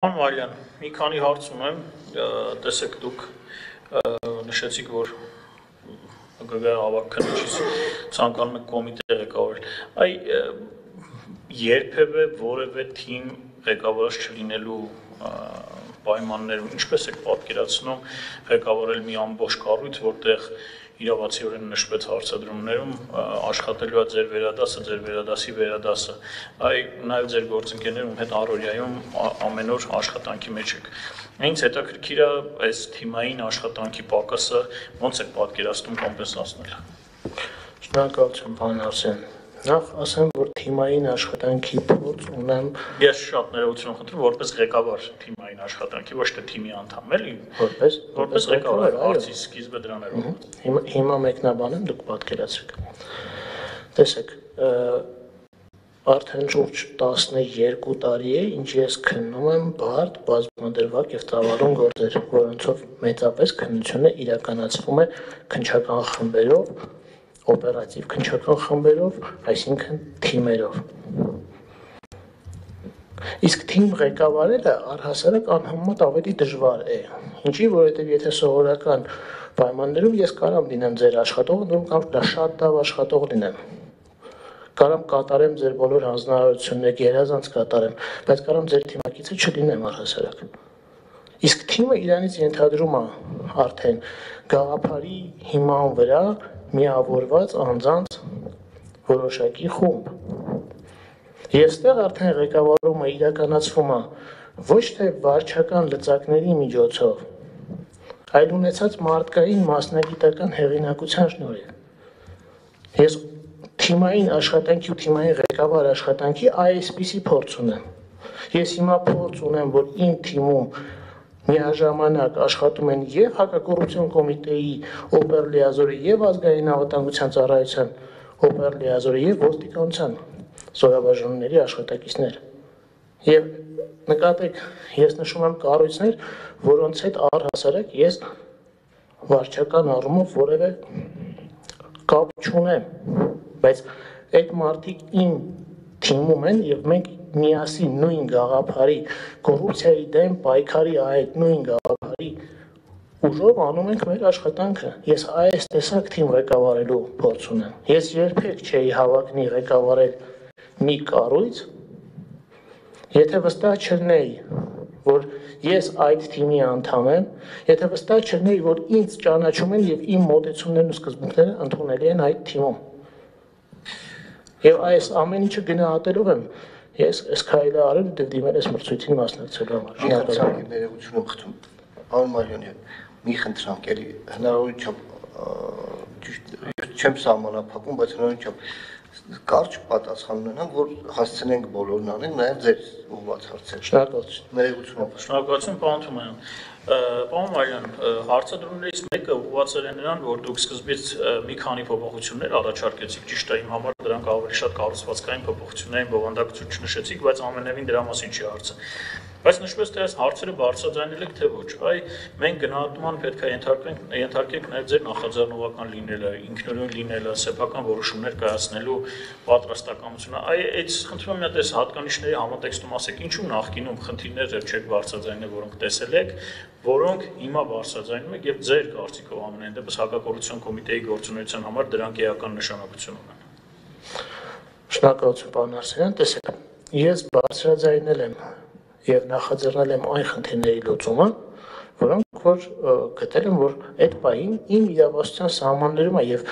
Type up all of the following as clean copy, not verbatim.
Պարոն Մարյան, մի քանի հարց ունեմ, տեսեք դուք նշեցիք, որ ԳԳ ավագ քննիչից ցանկանում եք կոմիտե ղեկավարել, երբևէ որևէ թիմ ղեկավարած չլինելու պայմաններում ինչպես եք պատկերացնում ղեկավարել մի ամբողջ կառույց, որտեղ իրավացիորեն նշվեց հարցադրումներում աշխատելու է ձեր վերադասի վերադասը, նաև ձեր գործընկերներում հետ առօրյայում ամեն օր աշխատանքի մեջ եք։ Ինձ հետաքրքիր է այս թիմային աշխատանքի պակասը ոնց եք պատկերացնում կոմպենսացնել։ Շնորհակալություն, պարոն Արսեն։ Նախ ասեմ, որ թիմային աշխատանքի փորձ ունեմ։ Ես շատ ներողություն խնդրում, որպես ղեկավար թիմային աշխատանքի, ոչ թե թիմի անդամ, էլի։ Որպես ղեկավար, հարցի սկիզբը դրանով։ Հիմա մեկնաբանեմ, դուք պատկերացրեք։ Տեսեք, արդեն շուրջ 12 տարի է, ինչ ես քննում եմ բարդ, բազմադրվակ եւ ծավալուն գործեր, որոնցով մեծապես քննությունը իրականացվում է քննչական խմբերով, օպերատիվ քննչական խմբերով, այսինքն թիմերով։ Իսկ թիմ ղեկավարելը առհասարակ անհամեմատ ավելի դժվար է։ Ինչի, որովհետև եթե սովորական պայմաններում ես կարամ լինեմ ձեր աշխատողը, կամ շատ լավ աշխատող լինեմ։ Կարամ կատարեմ ձեր բոլոր հանձնարարությունները, գերազանց կատարեմ, բայց կարամ ձեր թիմակիցը չլինեմ առհասարակ։ Իսկ թիմը իրանից ենթադրում է արդեն գաղափարի հիման վրա միավորված անձանց որոշակի խումբ։ Եվ ստեղ արդեն ղեկավարումը իրականացվում է ոչ թե վարչական լծակների միջոցով, այլ ունեցած մարդկային մասնագիտական հեղինակության շնորհիվ։ Ես թիմային աշխատանքի ու թիմային ղեկավար աշխատանքի այսպիսի փորձ ունեմ։ Ես հիմա փորձ ունեմ, որ իմ թիմում միաժամանակ աշխատում են եւ հակակոռուպցիոն կոմիտեի օպերլիազորը եւ ազգային անվտանգության ծառայության օպերլիազորը եւ ոստիկանության զորաբաժանումների աշխատակիցներ։ Եվ նկատեք, ես նշում եմ կառույցներ, որոնց հետ առհասարակ ես վարչական առումով որևէ կապ չունեմ, բայց այդ մարդիկ իմ թիմում են եւ մենք միասին նույն գաղափարի կոռուպցիայի դեմ պայքարի այդ նույն գաղափարի ուժով անում ենք մեր աշխատանքը։ Ես այս տեսակ թիմ ղեկավարելու փորձ ունեմ։ Ես երբեք չէի հավակնի ղեկավարել մի կառույց, եթե վստահ չլինեի, որ ես այդ թիմի անդամ եմ, եթե վստահ չլինեի, որ ինձ ճանաչում են եւ իմ մոտեցումներն ու սկզբունքները ընդունելի են այդ թիմում։ Եվ այս ամեն ինչը գնահատելով եմ ես այս քայլը արել ու դիմել այս մրցույթին մասնակցելու համար։ Շնորհակալություն ներողություն եմ խնդրում։ Պարոն Մարյան, մի խնդրանք էլի հնարավորությամբ չեմ սահմանափակում, բայց հնարավորությամբ կարճ պատասխան ունենանք, որ հասցնենք բոլորն անենք, նաև ձեր ուղղված հարցերը։ Շնորհակալություն։ Ներողություն եմ։ Շնորհակալություն, պարոն Թումանյան։ Պարոն Մարյան, հարցադրումներից մեկը ուղղված էր նրան, որ դուք սկզբից մի քանի փոփոխություններ առաջարկեցիք, ճիշտ է, իմ համար դրանք ավելի շատ կառուցվածքային փոփոխություններ են, բովանդակություն չնշեցիք, բայց ամենևին դրա մասին չի հարցը։ Բայց նշվեց թե այս հարցերը բարձրաձայնել եք թե ոչ, մենք գնահատման պետք է ենթարկենք նաև ձեր նախաձեռնողական լինելը, ինքնուրույն լինելը, սեփական որոշումներ կայացնելու պատրաստակամությունը, այդ խնդրում եմ մի հատ այս հատկանիշների համատեքստում ասեք, ինչու նախկինում խնդիրներ չեք բարձրաձայնել, որոնք տեսել եք, որոնք հիմա բարձրաձայնում եք եւ ձեր կարծիքով ամենայն դեպս հակակոռուպցիոն կոմիտեի գործունեության համար դրանք էական նշանակություն ունեն։ Շնորհակալություն, պարոն Արսենյան, տեսեք, ես բարձրաձայնել եմ եւ նախաձեռնել եմ այն խնդիրների լուծումը, որոնք որ գտել եմ, որ այդ պահին իմ իրավասության սահմաններում է եւ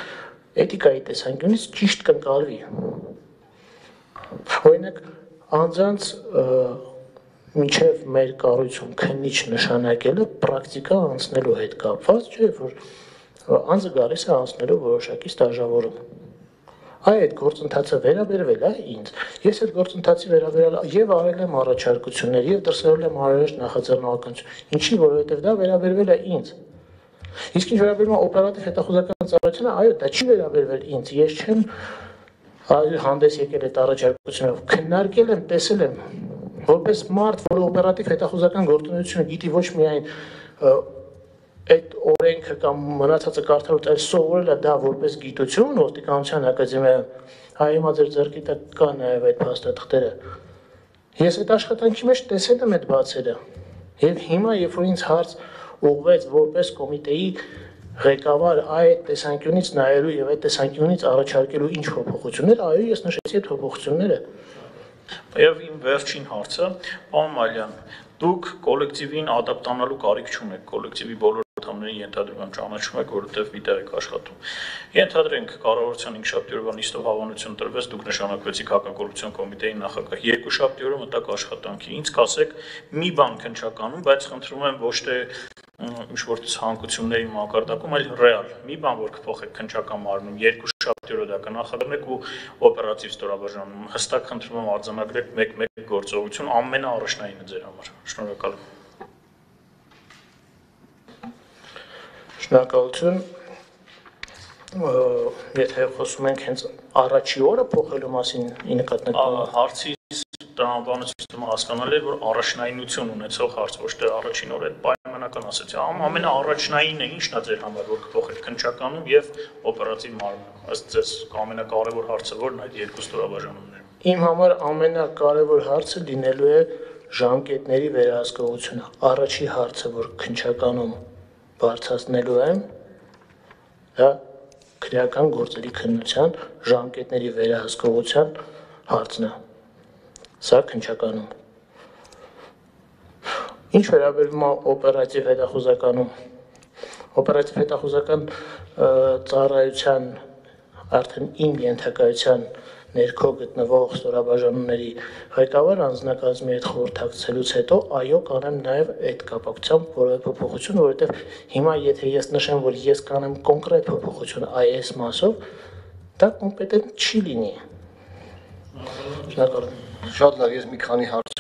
էթիկայի տեսանկյունից ճիշտ կընկալվի։ Օրինակ, անձանց մինչև մեր կառույցում քննիչ նշանակելը պրակտիկա անցնելու հետ կապված չէ, որ անձը գալիս է անցնելու որոշակի ստաժավորում։ Այդ գործընթացը վերաբերվել է ինձ։ Ես այդ գործընթացի վերաբերյալ եւ արել եմ առաջարկություններ եւ դրսևորել եմ հարաբերական նախաձեռնողականություն։ Ինչի, որովհետեւ դա վերաբերվել է ինձ։ Իսկ ինչ վերաբերում է օպերատիվ հետախուզական ծառայությանը, այո, դա չի վերաբերվել ինձ։ Ես չեմ հանդես եկել այդ առաջարկությունով, քննարկել եմ, տեսել եմ, որպես մարդ, որ օպերատիվ հետախուզական գործունեությունը գիտի ոչ միայն այդ օրենքը կամ մնացածը կարդալուց, այլ սովորել է դա որպես գիտություն ոստիկանության ակադեմիայում, հիմա ձեր ձեռքի տակ կա նաև այդ փաստաթղթերը։ Ես այդ աշխատանքի մեջ տեսել եմ այդ բացերը։ Եվ հիմա, երբ որ ինձ հարց ուղղվեց որպես կոմիտեի ղեկավար այդ տեսանկյունից նայելու եւ այդ տեսանկյունից առաջարկելու ինչ փոփոխություններ, այո, ես նշեցի այդ փոփոխությունները։ Եվ իմ վերջին հարցը, պարոն Մալյան, դուք կոլեկտիվին ադապտանալու կարիք չունեք, կոլեկտիվի բոլոր անդամներին ենթադրում եմ ճանաչում եք, որովհետև մի տեղ եք աշխատում։ Ենթադրենք կառավարության 5 շաբթի օրվա նիստով հավանություն տրվեց, դուք նշանակվեցիք հակակոռուպցիոն կոմիտեի նախագահ, 2 շաբթի օրը մտաք աշխատանքի։ Ինձ կասեք մի բան քննչականում, բայց խնդրում եմ ոչ թե ինչ-որ ցանկությունների մակարդակում, այլ ռեալ։ Մի բան, որ կփոխեք քննչական մարմնում, 2 շաբթի օրը դա կնախադրեք ու օպերատիվ ստորաբաժանում։ Հստակ խնդրում եմ արձանագրեք մեկ գործողություն, ամենաառաջնայինը ձեր համար։ Շնորհակալ եմ։ Շնորհակալություն։ Եթե խոսում ենք հենց առաջի օրը փոխելու մասին, ի նկատի հարցի տրամաբանությունը հասկանալի է, որ առաջնայինություն ունեցող հարց, ոչ թե առաջին օրը այդ պայմանական ասացի, ամենաառաջնայինը ի՞նչն է ձեր համար, որ կփոխեք քննչականում եւ օպերատիվ մարմնում։ Ըստ ձեզ ամենակարևոր հարցը որն է այդ երկու ստորաբաժանումներում։ Իմ համար ամենակարևոր հարցը լինելու է ժամկետների վերահսկողությունը։ Առաջի հարցը, որ քննչականում բարձրացնելու եմ, դա քրեական գործերի քննության ժամկետների վերահսկողության հարցն է։ Սա քննչականում։ Ինչ վերաբերում է օպերատիվ հետախուզականում, օպերատիվ հետախուզական ծառայության արդեն իմ ենթակայության ներքո գտնվող ստորաբաժանումների ղեկավար անձնակազմի հետ խորհրդակցելուց հետո այո կանեմ նաև այդ կապակցությամբ որևէ փոփոխություն, որովհետև հիմա եթե ես նշեմ, որ ես կանեմ կոնկրետ փոփոխություն այս մասով, դա կոմպետենտ չի լինի։ Շնորհակալ եմ։ Շատ լավ, ես մի քանի հարց